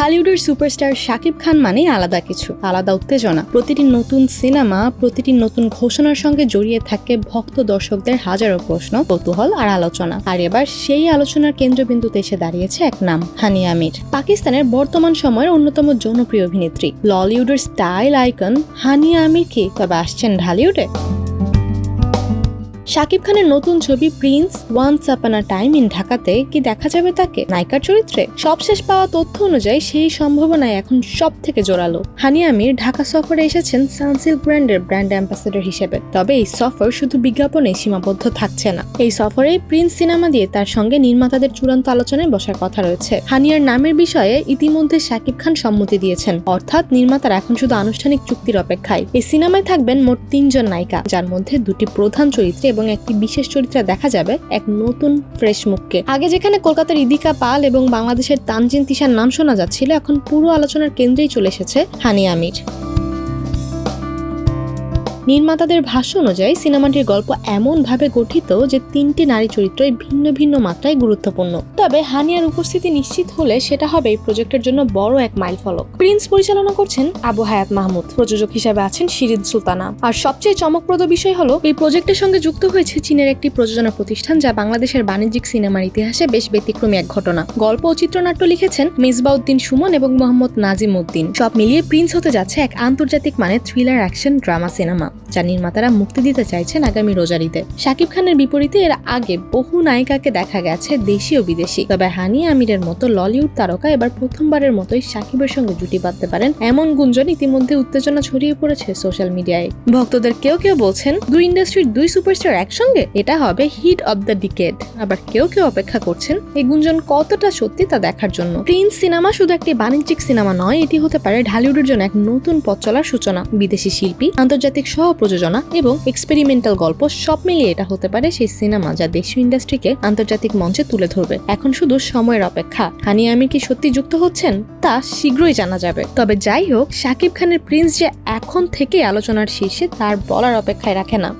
ঢালিউডের superstar Shakib Khan মানেই আলাদা কিছু, আলাদা উত্তেজনা। প্রতিটি নতুন সিনেমা, প্রতিটি নতুন ঘোষণার সঙ্গে জড়িয়ে থাকে ভক্ত দর্শকদের হাজারো প্রশ্ন, কৌতূহল আর আলোচনা। আর এবার সেই আলোচনার কেন্দ্রবিন্দুতে এসে দাঁড়িয়েছে এক নাম, হানিয়া আমির। পাকিস্তানের বর্তমান সময়ের অন্যতম জনপ্রিয় অভিনেত্রী, ললিউডের স্টাইল আইকন হানিয়া আমির কি তবে আসছেন ঢালিউডে? শাকিব খানের নতুন ছবি Prince once upon a time in ঢাকাতে কি দেখা যাবে তাকে নায়িকার চরিত্রে? সবশেষ পাওয়া তথ্য অনুযায়ী সেই সম্ভাবনায় এখন সব থেকে জোরালো। হানিয়া আমির ঢাকা সফরে এসেছেন সানসিল্ক ব্র্যান্ডের ব্র্যান্ড অ্যাম্বাসেডর হিসেবে। তবে এই সফর শুধু বিজ্ঞাপনে সীমাবদ্ধ থাকছে না। এই সফরে প্রিন্স সিনেমা দিয়ে তার সঙ্গে নির্মাতাদের চূড়ান্ত আলোচনায় বসার কথা রয়েছে। হানিয়ার নামের বিষয়ে ইতিমধ্যে শাকিব খান সম্মতি দিয়েছেন, অর্থাৎ নির্মাতারা এখন শুধু আনুষ্ঠানিক চুক্তির অপেক্ষায়। এই সিনেমায় থাকবেন মোট 3 জন নায়িকা, যার মধ্যে 2টি প্রধান চরিত্রে এবং একটি বিশেষ চরিত্রে দেখা যাবে এক নতুন ফ্রেশ মুখকে। আগে যেখানে কলকাতার ইদিকা পাল এবং বাংলাদেশের তানজিন তিশার নাম শোনা যাচ্ছিল, এখন পুরো আলোচনার কেন্দ্রেই চলে এসেছে হানিয়া আমির। নির্মাতাদের ভাষ্য অনুযায়ী সিনেমাটির গল্প এমন ভাবে গঠিত যে 3টি নারী চরিত্রই ভিন্ন ভিন্ন মাত্রায় গুরুত্বপূর্ণ। তবে হানিয়ার উপস্থিতি নিশ্চিত হলে সেটা হবে এই প্রজেক্টের জন্য বড় এক মাইলফলক। প্রিন্স পরিচালনা করছেন আবু হায়াত মাহমুদ, প্রযোজক হিসেবে আছেন শিরিন সুলতানা। আর সবচেয়ে চমকপ্রদ বিষয় হলো এই প্রজেক্টের সঙ্গে যুক্ত হয়েছে চীনের একটি প্রযোজনা প্রতিষ্ঠান, যা বাংলাদেশের বাণিজ্যিক সিনেমার ইতিহাসে বেশ ব্যতিক্রমী এক ঘটনা। গল্প ও চিত্রনাট্য লিখেছেন মেজবাউদ্দিন সুমন এবং মোহাম্মদ নাজিম উদ্দিন। সব মিলিয়ে প্রিন্স হতে যাচ্ছে এক আন্তর্জাতিক মানের থ্রিলার অ্যাকশন ড্রামা সিনেমা, যা নির্মাতারা মুক্তি দিতে চাইছেন আগামী রোজারিতে। শাকিব খানের বিপরীতে এর আগে বহু নায়িকাকে দেখা গেছে দেশি ও বিদেশি। তবে হানিয়া আমিরের মতো ললিউড তারকা এবার প্রথমবারের মতোই শাকিবের সঙ্গে জুটি বাঁধতে পারেন, এমন গুঞ্জন ইতিমধ্যে উত্তেজনা ছড়িয়ে পড়েছে সোশ্যাল মিডিয়ায়। ভক্তদের কেউ কেউ বলছেন 2 ইন্ডাস্ট্রির 2 সুপারস্টার একসঙ্গে, এটা হবে হিট অব দ্য ডিকেড। আবার কেউ কেউ অপেক্ষা করছেন এই গুঞ্জন কতটা সত্যি তা দেখার জন্য। প্রিন্স সিনেমা শুধু একটি বাণিজ্যিক সিনেমা নয়, এটি হতে পারে ঢালিউডের জন্য এক নতুন পথ চলার সূচনা। বিদেশি শিল্পী, আন্তর্জাতিক সহ প্রযোজনা এবং এক্সপেরিমেন্টাল গল্প সব মিলিয়ে এটা হতে পারে সেই সিনেমা যা দেশীয় ইন্ডাস্ট্রিকে আন্তর্জাতিক মঞ্চে তুলে ধরবে। এখন শুধু সময়ের অপেক্ষা। হানিয়া আমির কি সত্যি যুক্ত হচ্ছেন তা শীঘ্রই জানা যাবে। তবে যাই হোক, শাকিব খানের প্রিন্স যে এখন থেকে আলোচনার শীর্ষে তার বলার অপেক্ষায় রাখে না।